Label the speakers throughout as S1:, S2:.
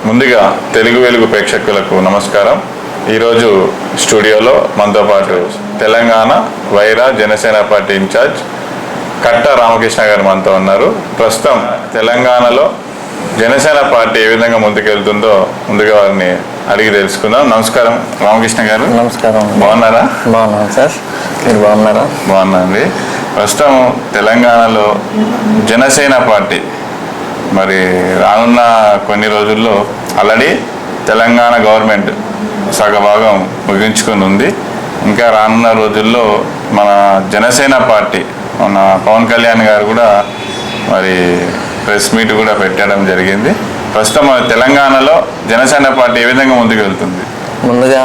S1: ముందుగా తెలుగు వెలుగు ప్రేక్షకులకు నమస్కారం. ఈరోజు స్టూడియోలో మనతో పాటు తెలంగాణ వైరా జనసేన పార్టీ ఇన్ఛార్జ్ కట్ట రామకృష్ణ గారు మనతో ఉన్నారు. ప్రస్తుతం తెలంగాణలో జనసేన పార్టీ ఏ విధంగా ముందుకెళ్తుందో ముందుగా వారిని అడిగి తెలుసుకుందాం. నమస్కారం రామకృష్ణ గారు.
S2: నమస్కారం.
S1: బాగున్నారా?
S2: బాగున్నాను సార్, మీరు బాగున్నారా?
S1: బాగున్నాండి. ప్రస్తుతం తెలంగాణలో జనసేన పార్టీ మరి రానున్న కొన్ని రోజుల్లో ఆల్రెడీ తెలంగాణ గవర్నమెంట్ సగభాగం ముగించుకొని ఉంది. ఇంకా రానున్న రోజుల్లో మన జనసేన పార్టీ మన పవన్ కళ్యాణ్ గారు కూడా మరి ప్రెస్ మీట్ కూడా పెట్టడం జరిగింది. ప్రస్తుతం మన తెలంగాణలో జనసేన పార్టీ ఏ విధంగా ముందుకు వెళ్తుంది?
S2: ముందుగా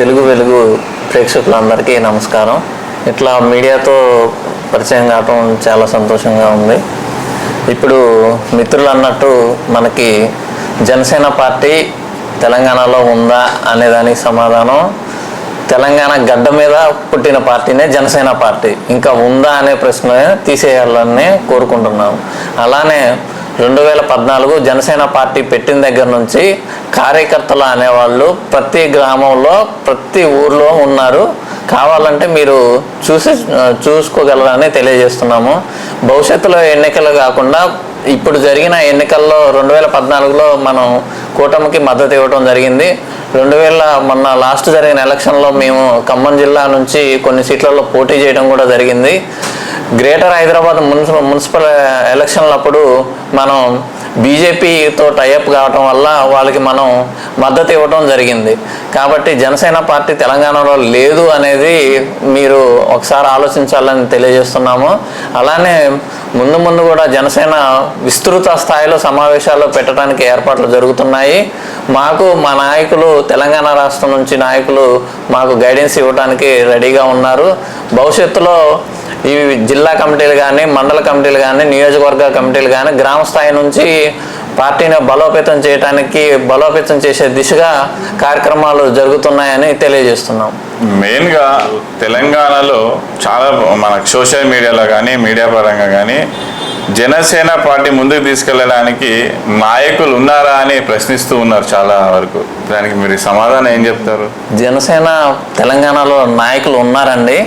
S2: తెలుగు వెలుగు ప్రేక్షకులందరికీ నమస్కారం. ఇట్లా మీడియాతో పరిచయం కావటం చాలా సంతోషంగా ఉంది. ఇప్పుడు మిత్రులు అన్నట్టు మనకి జనసేన పార్టీ తెలంగాణలో ఉందా అనేదానికి సమాధానం, తెలంగాణ గడ్డ మీద పుట్టిన పార్టీనే జనసేన పార్టీ. ఇంకా ఉందా అనే ప్రశ్న తీసేయాలని కోరుకుంటున్నాం. అలానే 2014 జనసేన పార్టీ పెట్టిన దగ్గర నుంచి కార్యకర్తలు అనేవాళ్ళు ప్రతి గ్రామంలో ప్రతి ఊర్లో ఉన్నారు. కావాలంటే మీరు చూసుకోగలరని తెలియజేస్తున్నాము. భవిష్యత్తులో ఎన్నికలు కాకుండా ఇప్పుడు జరిగిన ఎన్నికల్లో 2014లో మనం కూటమికి మద్దతు ఇవ్వడం జరిగింది. మొన్న లాస్ట్ జరిగిన ఎలక్షన్లో మేము ఖమ్మం జిల్లా నుంచి కొన్ని సీట్లలో పోటీ చేయడం కూడా జరిగింది. గ్రేటర్ హైదరాబాద్ మున్సిపల్ ఎలక్షన్లప్పుడు మనం బీజేపీతో టైఅప్ కావటం వల్ల వాళ్ళకి మనం మద్దతు ఇవ్వడం జరిగింది. కాబట్టి జనసేన పార్టీ తెలంగాణలో లేదు అనేది మీరు ఒకసారి ఆలోచించాలని తెలియజేస్తున్నాము. అలానే ముందు కూడా జనసేన విస్తృత స్థాయిలో సమావేశాలు పెట్టడానికి ఏర్పాట్లు జరుగుతున్నాయి. మాకు మా నాయకులు తెలంగాణ రాష్ట్రం నుంచి నాయకులు మాకు గైడెన్స్ ఇవ్వడానికి రెడీగా ఉన్నారు. భవిష్యత్తులో ఈ జిల్లా కమిటీలు కానీ, మండల కమిటీలు కానీ, నియోజకవర్గ కమిటీలు కానీ గ్రామ స్థాయి నుంచి పార్టీని బలోపేతం చేసే దిశగా కార్యక్రమాలు జరుగుతున్నాయని తెలియజేస్తున్నాం.
S1: మెయిన్గా తెలంగాణలో చాలా మనకు సోషల్ మీడియాలో కానీ మీడియా పరంగా కానీ జనసేన పార్టీ ముందుకు తీసుకెళ్ళడానికి నాయకులు ఉన్నారా అని ప్రశ్నిస్తూ ఉన్నారు చాలా వరకు. దానికి మీరు సమాధానం ఏం చెప్తారు?
S2: జనసేన తెలంగాణలో నాయకులు ఉన్నారండి.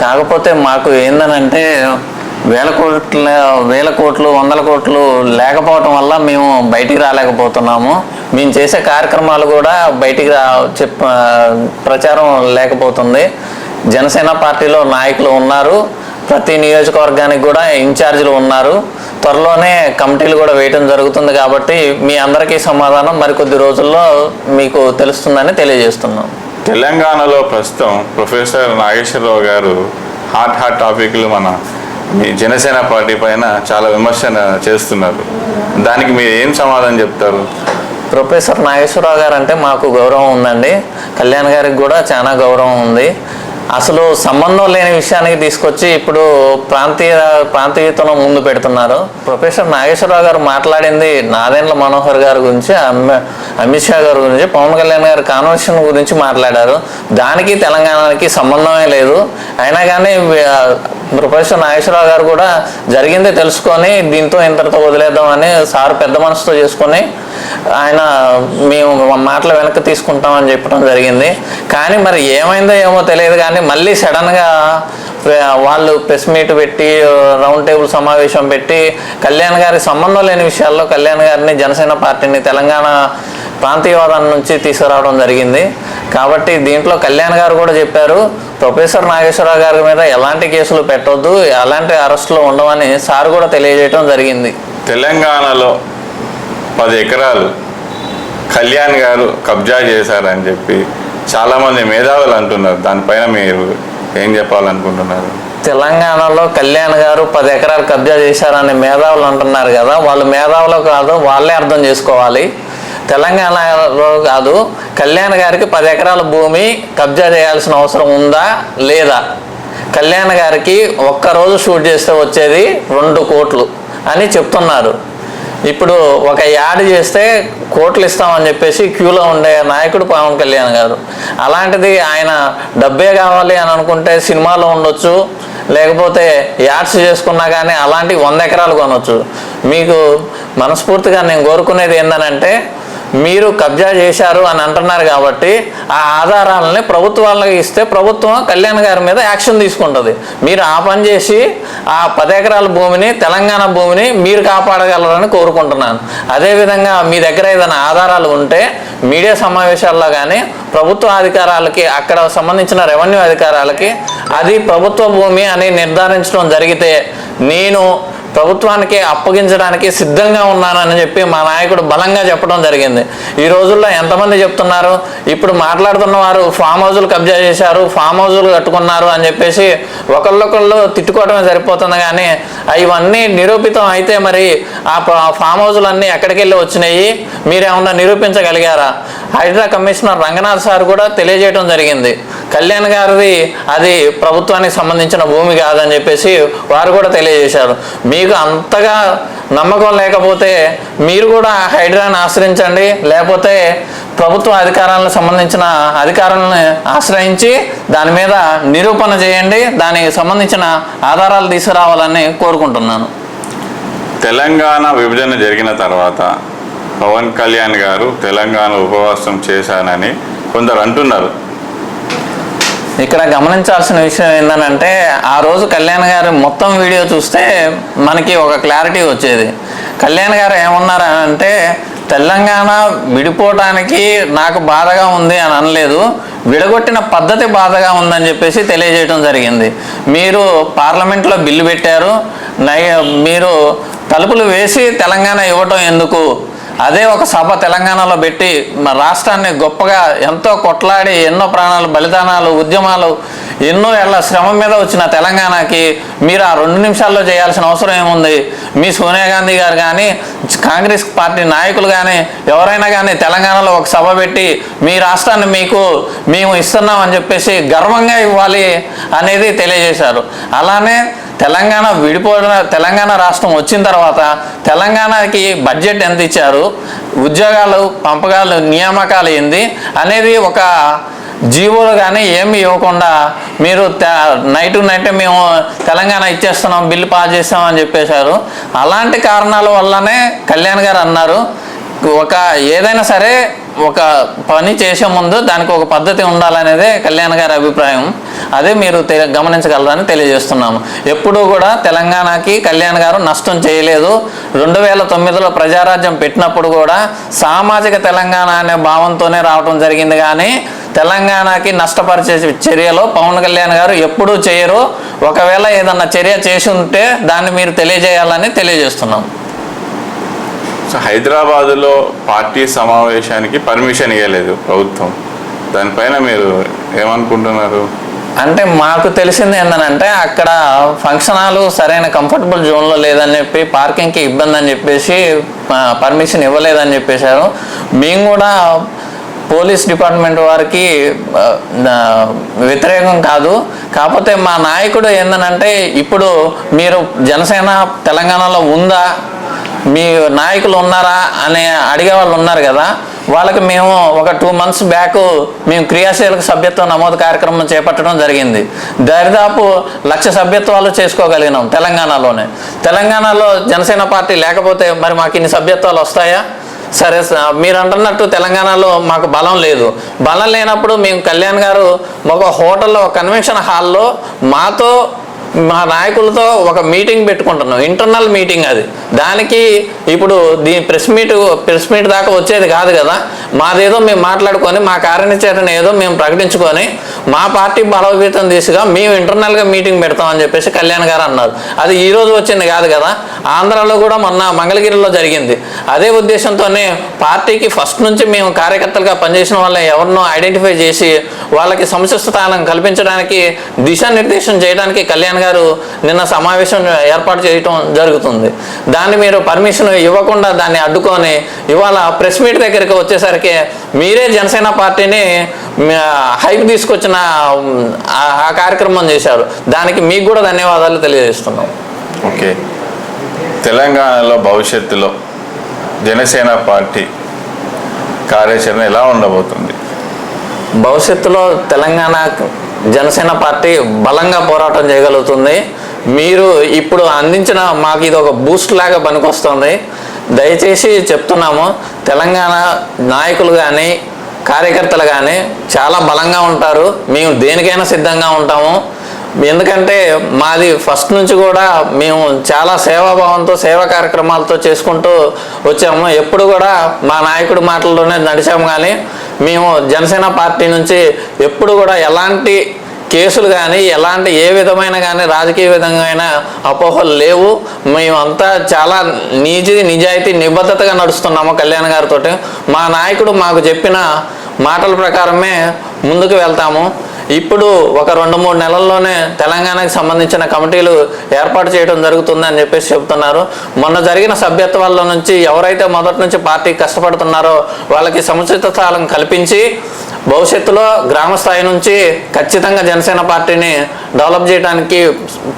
S2: కాకపోతే మాకు ఏందనంటే వేల కోట్లు 100 కోట్లు లేకపోవటం వల్ల మేము బయటికి రాలేకపోతున్నాము. మేము చేసే కార్యక్రమాలు కూడా బయటికి ప్రచారం లేకపోతుంది. జనసేన పార్టీలో నాయకులు ఉన్నారు, ప్రతి నియోజకవర్గానికి కూడా ఇన్ఛార్జీలు ఉన్నారు. త్వరలోనే కమిటీలు కూడా వేయటం జరుగుతుంది. కాబట్టి మీ అందరికీ సమాధానం మరికొద్ది రోజుల్లో మీకు తెలుస్తుందని తెలియజేస్తున్నాం.
S1: తెలంగాణలో ప్రస్తుతం ప్రొఫెసర్ నాగేశ్వరరావు గారు హాట్ టాపిక్లు మన జనసేన పార్టీ పైన చాలా విమర్శన చేస్తున్నారు. దానికి మీరు ఏం సమాధానం చెప్తారు?
S2: ప్రొఫెసర్ నాగేశ్వరరావు గారు అంటే మాకు గౌరవం ఉందండి. కళ్యాణ్ గారికి కూడా చాలా గౌరవం ఉంది. అసలు సంబంధం లేని విషయానికి తీసుకొచ్చి ఇప్పుడు ప్రాంతీయతను ముందు పెడుతున్నారు. ప్రొఫెసర్ నాగేశ్వరరావు గారు మాట్లాడింది నాదెండ్ల మనోహర్ గారి గురించి, అమిత్ షా గారి గురించి, పవన్ కళ్యాణ్ గారి కాన్వర్షన్ గురించి మాట్లాడారు. దానికి తెలంగాణకి సంబంధమే లేదు. అయినా కానీ ప్రొఫెసర్ నాగేశ్వరరావు గారు కూడా జరిగిందే తెలుసుకొని దీంతో ఇంతటితో వదిలేద్దామని సార్ పెద్ద మనసుతో చేసుకొని ఆయన మేము మాటలు వెనక్కి తీసుకుంటామని చెప్పడం జరిగింది. కానీ మరి ఏమైందో ఏమో తెలియదు. కానీ మళ్ళీ సడన్గా వాళ్ళు ప్రెస్ మీట్ పెట్టి రౌండ్ టేబుల్ సమావేశం పెట్టి కళ్యాణ్ గారి సంబంధం లేని విషయాల్లో కళ్యాణ్ గారిని, జనసేన పార్టీని తెలంగాణ ప్రాంతీయవాదం నుంచి తీసుకురావడం జరిగింది. కాబట్టి దీంట్లో కళ్యాణ్ గారు కూడా చెప్పారు, ప్రొఫెసర్ నాగేశ్వరరావు గారి మీద ఎలాంటి కేసులు పెట్టొద్దు, ఎలాంటి అరెస్టులు ఉండవని సార్ కూడా తెలియజేయడం జరిగింది.
S1: తెలంగాణలో 10 ఎకరాలు కళ్యాణ్ గారు కబ్జా చేశారని చెప్పి చాలామంది మేధావులు అంటున్నారు. దానిపైన మీరు ఏం చెప్పాలనుకుంటున్నారు?
S2: తెలంగాణలో కళ్యాణ్ గారు 10 ఎకరాలు కబ్జా చేశారని మేధావులు అంటున్నారు కదా, వాళ్ళు మేధావులు కాదు, వాళ్ళే అర్థం చేసుకోవాలి. తెలంగాణలో కాదు, కళ్యాణ్ గారికి 10 ఎకరాల భూమి కబ్జా చేయాల్సిన అవసరం ఉందా లేదా? కళ్యాణ్ గారికి ఒక్కరోజు షూట్ చేస్తే వచ్చేది 2 కోట్లు అని చెప్తున్నారు. ఇప్పుడు ఒక యాడ్ చేస్తే కోట్లు ఇస్తామని చెప్పేసి క్యూలో ఉండే నాయకుడు పవన్ కళ్యాణ్ గారు. అలాంటిది ఆయన డబ్బే కావాలి అని అనుకుంటే సినిమాలో ఉండొచ్చు, లేకపోతే యాడ్స్ చేసుకున్నా కానీ అలాంటి 100 ఎకరాలు కొనవచ్చు. మీకు మనస్ఫూర్తిగా నేను కోరుకునేది ఏంటంటే మీరు కబ్జా చేశారు అని అంటున్నారు కాబట్టి ఆ ఆధారాలని ప్రభుత్వాలకు ఇస్తే ప్రభుత్వం కళ్యాణ్ గారి మీద యాక్షన్ తీసుకుంటుంది. మీరు ఆ పని చేసి ఆ 10 ఎకరాల భూమిని, తెలంగాణ భూమిని మీరు కాపాడగలరని కోరుకుంటున్నాను. అదేవిధంగా మీ దగ్గర ఏదైనా ఆధారాలు ఉంటే మీడియా సమావేశాల్లో కానీ ప్రభుత్వ అధికారాలకి, అక్కడ సంబంధించిన రెవెన్యూ అధికారాలకి అది ప్రభుత్వ భూమి అని నిర్ధారించడం జరిగితే నేను ప్రభుత్వానికి అప్పగించడానికి సిద్ధంగా ఉన్నానని చెప్పి మా నాయకుడు బలంగా చెప్పడం జరిగింది. ఈ రోజుల్లో ఎంతమంది చెప్తున్నారు, ఇప్పుడు మాట్లాడుతున్న వారు ఫామ్ హౌజులు కబ్జా చేశారు, ఫామ్ హౌజులు కట్టుకున్నారు అని చెప్పేసి ఒకళ్ళొకళ్ళు తిట్టుకోవడమే సరిపోతుంది. కానీ ఇవన్నీ నిరూపితం అయితే మరి ఆ ఫామ్ హౌజులన్నీ ఎక్కడికి వెళ్ళి వచ్చినాయి, మీరేమన్నా నిరూపించగలిగారా? హైడ్రా కమిషనర్ రంగనాథ్ సార్ కూడా తెలియజేయడం జరిగింది, కళ్యాణ్ గారిది అది ప్రభుత్వానికి సంబంధించిన భూమి కాదని చెప్పేసి వారు కూడా తెలియజేశారు. మీకు అంతగా నమ్మకం లేకపోతే మీరు కూడా హైడ్రాని ఆశ్రయించండి, లేకపోతే ప్రభుత్వ అధికారాలకు సంబంధించిన అధికారులను ఆశ్రయించి దాని మీద నిరూపణ చేయండి, దానికి సంబంధించిన ఆధారాలు తీసుకురావాలని కోరుకుంటున్నాను.
S1: తెలంగాణ విభజన జరిగిన తర్వాత పవన్ కళ్యాణ్ గారు తెలంగాణ ఉపవాసం చేశానని కొందరు అంటున్నారు.
S2: ఇక్కడ గమనించాల్సిన విషయం ఏంటంటే ఆ రోజు కళ్యాణ్ గారు మొత్తం వీడియో చూస్తే మనకి ఒక క్లారిటీ వచ్చేది. కళ్యాణ్ గారు ఏమన్నారు అంటే తెలంగాణ విడిపోవటానికి నాకు బాధగా ఉంది అని అనలేదు, విడగొట్టిన పద్ధతి బాధగా ఉందని చెప్పేసి తెలియజేయడం జరిగింది. మీరు పార్లమెంట్లో బిల్లు పెట్టారు, మీరు తలుపులు వేసి తెలంగాణ ఇవ్వటం ఎందుకు? అదే ఒక సభ తెలంగాణలో పెట్టి రాష్ట్రాన్ని గొప్పగా ఎంతో కొట్లాడి ఎన్నో ప్రాణాలు, బలిదానాలు, ఉద్యమాలు, ఎన్నో ఏళ్ల శ్రమ మీద వచ్చిన తెలంగాణకి మీరు ఆ 2 నిమిషాల్లో చేయాల్సిన అవసరం ఏముంది? మీ సోనియా గాంధీ గారు కానీ కాంగ్రెస్ పార్టీ నాయకులు కానీ ఎవరైనా కానీ తెలంగాణలో ఒక సభ పెట్టి మీ రాష్ట్రాన్ని మేము ఇస్తున్నాం అని చెప్పేసి గర్వంగా ఇవ్వాలి అనేది తెలియజేశారు. అలానే తెలంగాణ రాష్ట్రం వచ్చిన తర్వాత తెలంగాణకి బడ్జెట్ ఎంత ఇచ్చారు, ఉద్యోగాలు, పంపకాలు, నియామకాలు ఏంది అనేది ఒక జీవోలు కానీ ఏమి ఇవ్వకుండా మీరు నైట్ మేము తెలంగాణ ఇచ్చేస్తున్నాం, బిల్లు పాస్ చేస్తామని చెప్పేశారు. అలాంటి కారణాల వల్లనే కళ్యాణ్ గారు అన్నారు ఏదైనా సరే ఒక పని చేసే ముందు దానికి ఒక పద్ధతి ఉండాలనేదే కళ్యాణ్ గారి అభిప్రాయం. అదే మీరు గమనించగలరని తెలియజేస్తున్నాము. ఎప్పుడూ కూడా తెలంగాణకి కళ్యాణ్ గారు నష్టం చేయలేదు. 2009లో ప్రజారాజ్యం పెట్టినప్పుడు కూడా సామాజిక తెలంగాణ అనే భావంతోనే రావడం జరిగింది. కానీ తెలంగాణకి నష్టపరిచే చర్యలో పవన్ కళ్యాణ్ గారు ఎప్పుడూ చేయరు. ఒకవేళ ఏదన్నా చర్య చేసి ఉంటే దాన్ని మీరు తెలియజేయాలని తెలియజేస్తున్నాం.
S1: హైదరాబాదులో పార్టీ సమావేశానికి పర్మిషన్ ఇవ్వలేదు ప్రభుత్వం, దానిపైన మీరు ఏమనుకుంటున్నారు?
S2: అంటే మాకు తెలిసింది ఏంటంటే అక్కడ ఫంక్షన్ హాలు సరైన కంఫర్టబుల్ జోన్లో లేదని చెప్పి, పార్కింగ్కి ఇబ్బంది అని చెప్పేసి పర్మిషన్ ఇవ్వలేదని చెప్పేశారు. మేము కూడా పోలీస్ డిపార్ట్మెంట్ వారికి వ్యతిరేకం కాదు. కాకపోతే మా నాయకుడు ఏంటంటే ఇప్పుడు మీరు జనసేన తెలంగాణలో ఉందా, మీ నాయకులు ఉన్నారా అని అడిగే వాళ్ళు ఉన్నారు కదా, వాళ్ళకి మేము ఒక 2 months బ్యాక్ మేము క్రియాశీలక సభ్యత్వ నమోదు కార్యక్రమం చేపట్టడం జరిగింది. దరిదాపు 1,00,000 సభ్యత్వాలు చేసుకోగలిగినాం తెలంగాణలోనే. తెలంగాణలో జనసేన పార్టీ లేకపోతే మరి మాకు ఇన్ని సభ్యత్వాలు వస్తాయా? సరే, మీరు అంటున్నట్టు తెలంగాణలో మాకు బలం లేదు. బలం లేనప్పుడు మేము కళ్యాణ్ గారు ఒక హోటల్లో, ఒక కన్వెన్షన్ హాల్లో మాతో మా నాయకులతో ఒక మీటింగ్ పెట్టుకుంటున్నాం, ఇంటర్నల్ మీటింగ్ అది. దానికి ఇప్పుడు ప్రెస్ మీట్ దాకా వచ్చేది కాదు కదా. మాదేదో మేము మాట్లాడుకొని మా కార్యాచరణ ఏదో మేము ప్రకటించుకొని మా పార్టీ బలోపేతం దిశగా మేము ఇంటర్నల్గా మీటింగ్ పెడతామని చెప్పేసి కళ్యాణ్ గారు అన్నారు. అది ఈరోజు వచ్చింది కాదు కదా, ఆంధ్రాలో కూడా మొన్న మంగళగిరిలో జరిగింది. అదే ఉద్దేశంతోనే పార్టీకి ఫస్ట్ నుంచి మేము కార్యకర్తలుగా పనిచేసిన వాళ్ళని ఎవరినో ఐడెంటిఫై చేసి వాళ్ళకి సముచిత స్థానం కల్పించడానికి, దిశానిర్దేశం చేయడానికి కళ్యాణ్ గారు నిన్న సమావేశం ఏర్పాటు చేయటం జరుగుతుంది. దాన్ని మీరు పర్మిషన్ ఇవ్వకుండా దాన్ని అడ్డుకొని ఇవాళ ప్రెస్ మీట్ దగ్గరికి వచ్చేసరికి మీరే జనసేన పార్టీని హైప్ తీసుకొచ్చిన ఆ కార్యక్రమం చేశారు. దానికి మీకు కూడా ధన్యవాదాలు తెలియజేస్తున్నాం.
S1: ఓకే, తెలంగాణలో భవిష్యత్తులో జనసేన పార్టీ కార్యాచరణ ఎలా ఉండబోతుంది?
S2: భవిష్యత్తులో తెలంగాణ జనసేన పార్టీ బలంగా పోరాటం చేయగలుగుతుంది. మీరు ఇప్పుడు అందించిన మాకు ఇది ఒక బూస్ట్ లాగా పనికొస్తుంది. దయచేసి చెప్తున్నాము, తెలంగాణ నాయకులు కానీ కార్యకర్తలు కానీ చాలా బలంగా ఉంటారు. మేము దేనికైనా సిద్ధంగా ఉంటాము. ఎందుకంటే మాది ఫస్ట్ నుంచి కూడా మేము చాలా సేవాభావంతో సేవా కార్యక్రమాలతో చేసుకుంటూ వచ్చాము. ఎప్పుడు కూడా మా నాయకుడి మాటల్లోనే నడిచాము. కానీ మేము జనసేన పార్టీ నుంచి ఎప్పుడు కూడా ఎలాంటి కేసులు కానీ ఎలాంటి ఏ విధమైన కానీ రాజకీయ విధమైన అపోహలు లేవు. మేమంతా చాలా నిజాయితీ నిబద్ధతగా నడుస్తున్నాము కళ్యాణ్ గారితో. మా నాయకుడు మాకు చెప్పిన మాటల ప్రకారమే ముందుకు వెళ్తాము. ఇప్పుడు ఒక 2-3 నెలల్లోనే తెలంగాణకు సంబంధించిన కమిటీలు ఏర్పాటు చేయడం జరుగుతుందని చెప్పేసి చెబుతున్నారు. మొన్న జరిగిన సభ్యత్వాల నుంచి ఎవరైతే మొదటి నుంచి పార్టీకి కష్టపడుతున్నారో వాళ్ళకి సముచిత స్థానం కల్పించి భవిష్యత్తులో గ్రామ స్థాయి నుంచి ఖచ్చితంగా జనసేన పార్టీని డెవలప్ చేయడానికి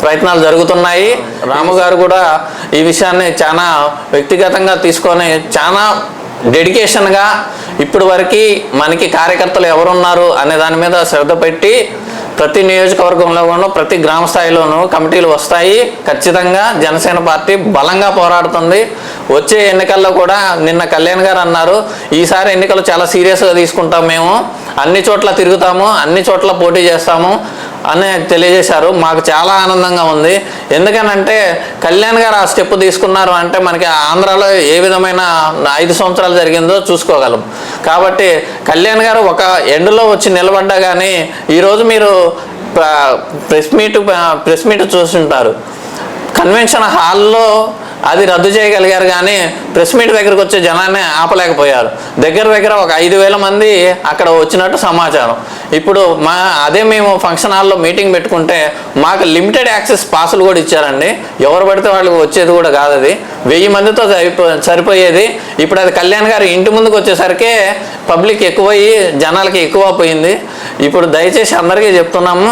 S2: ప్రయత్నాలు జరుగుతున్నాయి. రాము గారు కూడా ఈ విషయాన్ని చాలా వ్యక్తిగతంగా తీసుకొని చాలా డెడికేషన్గా ఇప్పుడు వరకు మనకి కార్యకర్తలు ఎవరున్నారు అనే దాని మీద శ్రద్ధ పెట్టి ప్రతి నియోజకవర్గంలోనూ ప్రతి గ్రామ స్థాయిలోనూ కమిటీలు వస్తాయి. ఖచ్చితంగా జనసేన పార్టీ బలంగా పోరాడుతుంది. వచ్చే ఎన్నికల్లో కూడా నిన్న కళ్యాణ్ గారు అన్నారు, ఈసారి ఎన్నికలు చాలా సీరియస్గా తీసుకుంటాం, మేము అన్ని చోట్ల తిరుగుతాము, అన్ని చోట్ల పోటీ చేస్తాము అని తెలియజేశారు. మాకు చాలా ఆనందంగా ఉంది. ఎందుకనంటే కళ్యాణ్ గారు ఆ స్టెప్ తీసుకున్నారు అంటే మనకి ఆంధ్రాలో ఏ విధమైన 5 సంవత్సరాలు జరిగిందో చూసుకోగలం. కాబట్టి కళ్యాణ్ గారు ఒక ఎండ్లో వచ్చి నిలబడ్డా కానీ ఈరోజు మీరు ప్రెస్ మీట్ చూస్తుంటారు. కన్వెన్షన్ హాల్లో అది రద్దు చేయగలిగారు కానీ ప్రెస్ మీట్ దగ్గరకు వచ్చే జనాన్ని ఆపలేకపోయారు. దగ్గర ఒక 5,000 మంది అక్కడ వచ్చినట్టు సమాచారం. ఇప్పుడు అదే మేము ఫంక్షన్ హాల్లో మీటింగ్ పెట్టుకుంటే మాకు లిమిటెడ్ యాక్సెస్ పాసులు కూడా ఇచ్చారండి. ఎవరు పడితే వాళ్ళకి వచ్చేది కూడా కాదు. అది 1000 మందితో సరిపోయేది. ఇప్పుడు అది కళ్యాణ్ గారు ఇంటి ముందుకు వచ్చేసరికి పబ్లిక్ ఎక్కువయ్యి జనాలకి ఎక్కువ పోయింది. ఇప్పుడు దయచేసి అందరికీ చెప్తున్నాము,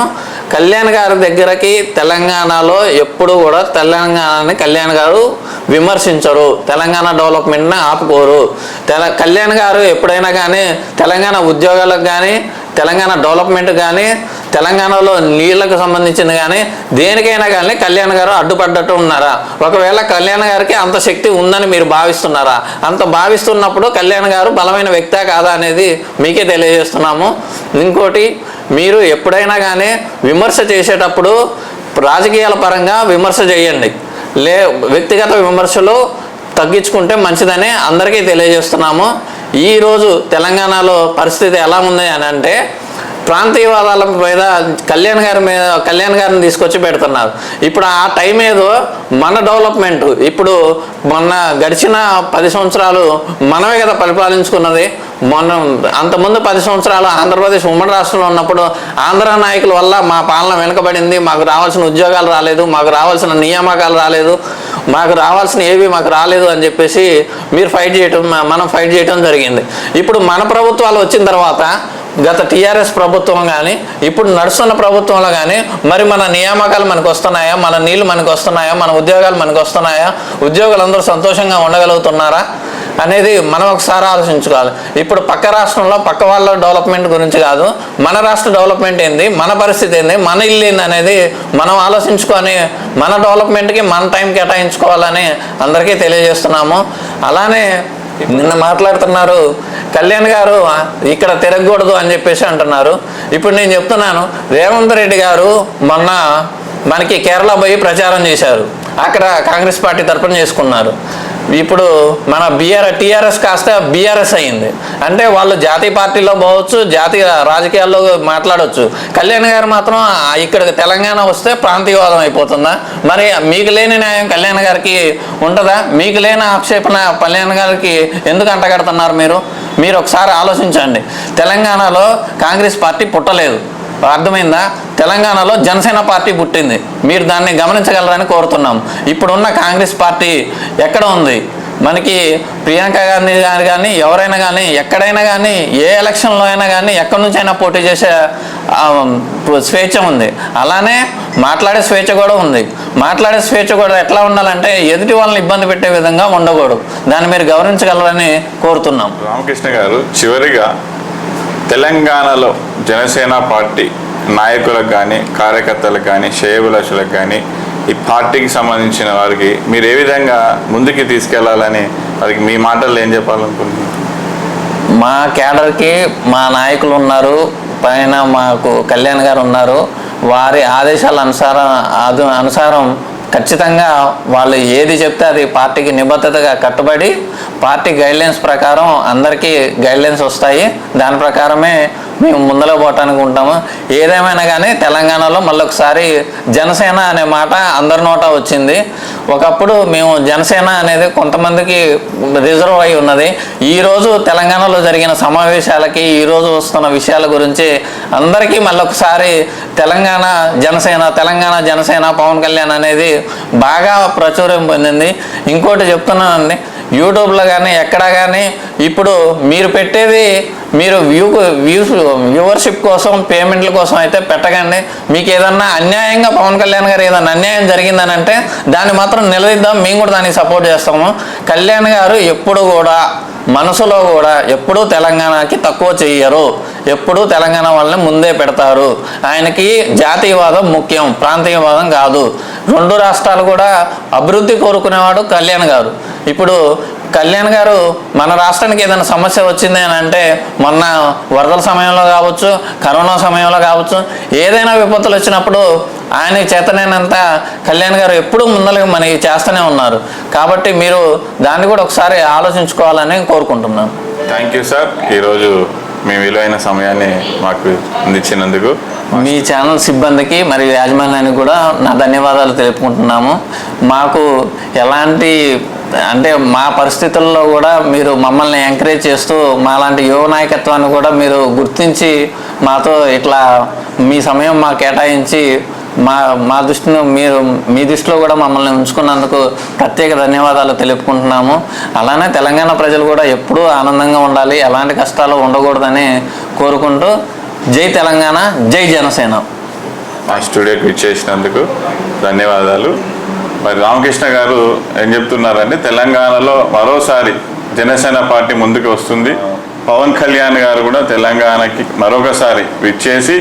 S2: కళ్యాణ్ గారి దగ్గరకి తెలంగాణలో ఎప్పుడు కూడా తెలంగాణని కళ్యాణ్ గారు విమర్శించరు, తెలంగాణ డెవలప్మెంట్ని ఆపుకోరు. కళ్యాణ్ గారు ఎప్పుడైనా కానీ తెలంగాణ ఉద్యోగాలకు కానీ తెలంగాణ డెవలప్మెంట్ కానీ తెలంగాణలో నీళ్లకు సంబంధించింది కానీ దేనికైనా కానీ కళ్యాణ్ గారు అడ్డుపడ్డట్టు ఉన్నారా? ఒకవేళ కళ్యాణ్ గారికి అంత శక్తి ఉందని మీరు భావిస్తున్నారా? అంత భావిస్తున్నప్పుడు కళ్యాణ్ గారు బలమైన వ్యక్తే కాదా అనేది మీకే తెలియజేస్తున్నాము. ఇంకోటి, మీరు ఎప్పుడైనా కానీ విమర్శ చేసేటప్పుడు రాజకీయాల పరంగా విమర్శ చేయండి, వ్యక్తిగత విమర్శలు తగ్గించుకుంటే మంచిదని అందరికీ తెలియజేస్తున్నాము. ఈరోజు తెలంగాణలో పరిస్థితి ఎలా ఉంది అని అంటే ప్రాంతీయవాదాల మీద కళ్యాణ్ గారిని తీసుకొచ్చి పెడుతున్నారు. ఇప్పుడు ఆ టైం ఏదో మన డెవలప్మెంట్, ఇప్పుడు మొన్న గడిచిన 10 సంవత్సరాలు మనమే కదా పరిపాలించుకున్నది. మనం అంతకుముందు 10 సంవత్సరాలు ఆంధ్రప్రదేశ్ ఉమ్మడి రాష్ట్రంలో ఉన్నప్పుడు ఆంధ్ర నాయకుల వల్ల మా పాలన వెనుకబడింది, మాకు రావాల్సిన ఉద్యోగాలు రాలేదు, మాకు రావాల్సిన నియామకాలు రాలేదు, మాకు రావాల్సిన ఏవి మాకు రాలేదు అని చెప్పేసి మనం ఫైట్ చేయటం జరిగింది. ఇప్పుడు మన ప్రభుత్వాలు వచ్చిన తర్వాత గత టీఆర్ఎస్ ప్రభుత్వం కానీ ఇప్పుడు నడుస్తున్న ప్రభుత్వంలో కానీ మరి మన నియామకాలు మనకు వస్తున్నాయా, మన నీళ్లు మనకు వస్తున్నాయా, మన ఉద్యోగాలు మనకు వస్తున్నాయా, ఉద్యోగులందరూ సంతోషంగా ఉండగలుగుతున్నారా అనేది మనం ఒకసారి ఆలోచించుకోవాలి. ఇప్పుడు పక్క రాష్ట్రంలో పక్క వాళ్ళ డెవలప్మెంట్ గురించి కాదు, మన రాష్ట్ర డెవలప్మెంట్ ఏంది, మన పరిస్థితి ఏంది, మన ఇల్లు ఏంది అనేది మనం ఆలోచించుకొని మన డెవలప్మెంట్కి మన టైం కేటాయించుకోవాలని అందరికీ తెలియజేస్తున్నాము. అలానే నిన్న మాట్లాడుతున్నారు కళ్యాణ్ గారు ఇక్కడ తిరగకూడదు అని చెప్పేసి అంటున్నారు. ఇప్పుడు నేను చెప్తున్నాను, రేవంత్ రెడ్డి గారు మొన్న మనకి కేరళ పోయి ప్రచారం చేశారు, అక్కడ కాంగ్రెస్ పార్టీ తరఫున చేసుకున్నారు. ఇప్పుడు మన టీఆర్ఎస్ కాస్త బీఆర్ఎస్ అయింది అంటే వాళ్ళు జాతీయ పార్టీలో పోవచ్చు, జాతీయ రాజకీయాల్లో మాట్లాడవచ్చు. కళ్యాణ్ గారు మాత్రం ఇక్కడ తెలంగాణ వస్తే ప్రాంతీయవాదం అయిపోతుందా? మరి మీకు లేని న్యాయం కళ్యాణ్ గారికి ఉంటుందా? మీకు లేని ఆక్షేపణ కళ్యాణ్ గారికి ఎందుకు అంటగడుతున్నారు? మీరు ఒకసారి ఆలోచించండి. తెలంగాణలో కాంగ్రెస్ పార్టీ పుట్టలేదు, అర్థమైందా? తెలంగాణలో జనసేన పార్టీ పుట్టింది. మీరు దాన్ని గమనించగలరని కోరుతున్నాం. ఇప్పుడున్న కాంగ్రెస్ పార్టీ ఎక్కడ ఉంది? మనకి ప్రియాంక గాంధీ గారు కానీ ఎవరైనా కానీ ఎక్కడైనా కానీ ఏ ఎలక్షన్లో అయినా కానీ ఎక్కడి నుంచి అయినా పోటీ చేసే స్వేచ్ఛ ఉంది. అలానే మాట్లాడే స్వేచ్ఛ కూడా ఉంది. మాట్లాడే స్వేచ్ఛ కూడా ఎట్లా ఉండాలంటే ఎదుటి వాళ్ళని ఇబ్బంది పెట్టే విధంగా ఉండకూడదు. దాన్ని మీరు గౌరవించగలరని కోరుతున్నాం.
S1: రామకృష్ణ గారు, చివరిగా తెలంగాణలో జనసేన పార్టీ నాయకులకు కానీ కార్యకర్తలకు కానీ శ్రేయోభిలాషులకు కానీ ఈ పార్టీకి సంబంధించిన వారికి మీరు ఏ విధంగా ముందుకు తీసుకెళ్లాలని అది మీ మాటల్లో ఏం చెప్పాలనుకుంటున్నారు?
S2: మా కేడర్కి మా నాయకులు ఉన్నారు, పైన మాకు కళ్యాణ్ గారు ఉన్నారు. వారి ఆదేశాల అనుసారం ఖచ్చితంగా వాళ్ళు ఏది చెప్తే అది పార్టీకి నిబద్ధతగా కట్టుబడి పార్టీ గైడ్లైన్స్ ప్రకారం అందరికీ గైడ్లైన్స్ వస్తాయి. దాని ప్రకారమే మేము ముందర పోవటానికి ఉంటాము. ఏదేమైనా కానీ తెలంగాణలో మళ్ళొకసారి జనసేన అనే మాట అందరి నోట వచ్చింది. ఒకప్పుడు మేము జనసేన అనేది కొంతమందికి రిజర్వ్ అయి ఉన్నది. ఈరోజు తెలంగాణలో జరిగిన సమావేశాలకి ఈరోజు వస్తున్న విషయాల గురించి అందరికీ మళ్ళొకసారి తెలంగాణ జనసేన పవన్ కళ్యాణ్ అనేది బాగా ప్రాచుర్యం పొందింది. ఇంకోటి చెప్తున్నానండి, యూట్యూబ్లో కానీ ఎక్కడా కానీ ఇప్పుడు మీరు పెట్టేది మీరు వ్యూవర్షిప్ కోసం పేమెంట్ల కోసం అయితే పెట్టకండి. మీకు ఏదన్నా అన్యాయంగా పవన్ కళ్యాణ్ గారు ఏదన్నా అన్యాయం జరిగిందని అంటే దాన్ని మాత్రం నిలదీద్దాం, మేము కూడా దానికి సపోర్ట్ చేస్తాము. కళ్యాణ్ గారు ఎప్పుడు కూడా మనసులో కూడా ఎప్పుడూ తెలంగాణకి తక్కువ చెయ్యరు, ఎప్పుడూ తెలంగాణ వాళ్ళని ముందే పెడతారు. ఆయనకి జాతీయవాదం ముఖ్యం, ప్రాంతీయవాదం కాదు. రెండు రాష్ట్రాలు కూడా అభివృద్ధి కోరుకునేవాడు కళ్యాణ్ గారు. ఇప్పుడు కళ్యాణ్ గారు మన రాష్ట్రానికి ఏదైనా సమస్య వచ్చింది అని అంటే మొన్న వరదల సమయంలో కావచ్చు, కరోనా సమయంలో కావచ్చు, ఏదైనా విపత్తులు వచ్చినప్పుడు ఆయన చేతనైనంత కళ్యాణ్ గారు ఎప్పుడూ ముందరగా మనకి చేస్తూనే ఉన్నారు. కాబట్టి మీరు దాన్ని కూడా ఒకసారి ఆలోచించుకోవాలని కోరుకుంటున్నాను.
S1: థ్యాంక్ యూ సార్, ఈరోజు మీ విలువైన సమయాన్ని మాకు అందించినందుకు.
S2: మీ ఛానల్ సిబ్బందికి మరియు యాజమాన్యానికి కూడా నా ధన్యవాదాలు తెలుపుకుంటున్నాము. మాకు ఎలాంటి అంటే మా పరిస్థితుల్లో కూడా మీరు మమ్మల్ని ఎంకరేజ్ చేస్తూ మాలాంటి యువ నాయకత్వాన్ని కూడా మీరు గుర్తించి మాతో ఇట్లా మీ సమయం మా కేటాయించి మా దృష్టిని మీ దృష్టిలో కూడా మమ్మల్ని ఉంచుకున్నందుకు ప్రత్యేక ధన్యవాదాలు తెలుపుకుంటున్నాము. అలానే తెలంగాణ ప్రజలు కూడా ఎప్పుడూ ఆనందంగా ఉండాలి, ఎలాంటి కష్టాలు ఉండకూడదని కోరుకుంటూ జై తెలంగాణ, జై జనసేన.
S1: మా స్టూడియోకి ఇచ్చేసినందుకు ధన్యవాదాలు. మరి రామకృష్ణ గారు ఏం చెప్తున్నారంటే తెలంగాణలో మరోసారి జనసేన పార్టీ ముందుకు వస్తుంది. పవన్ కళ్యాణ్ గారు కూడా తెలంగాణకి మరొకసారి విచ్చేసి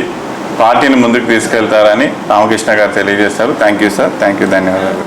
S1: పార్టీని ముందుకు తీసుకెళ్తారని రామకృష్ణ గారు తెలియజేస్తారు. Thank you sir, thank you, ధన్యవాదాలు.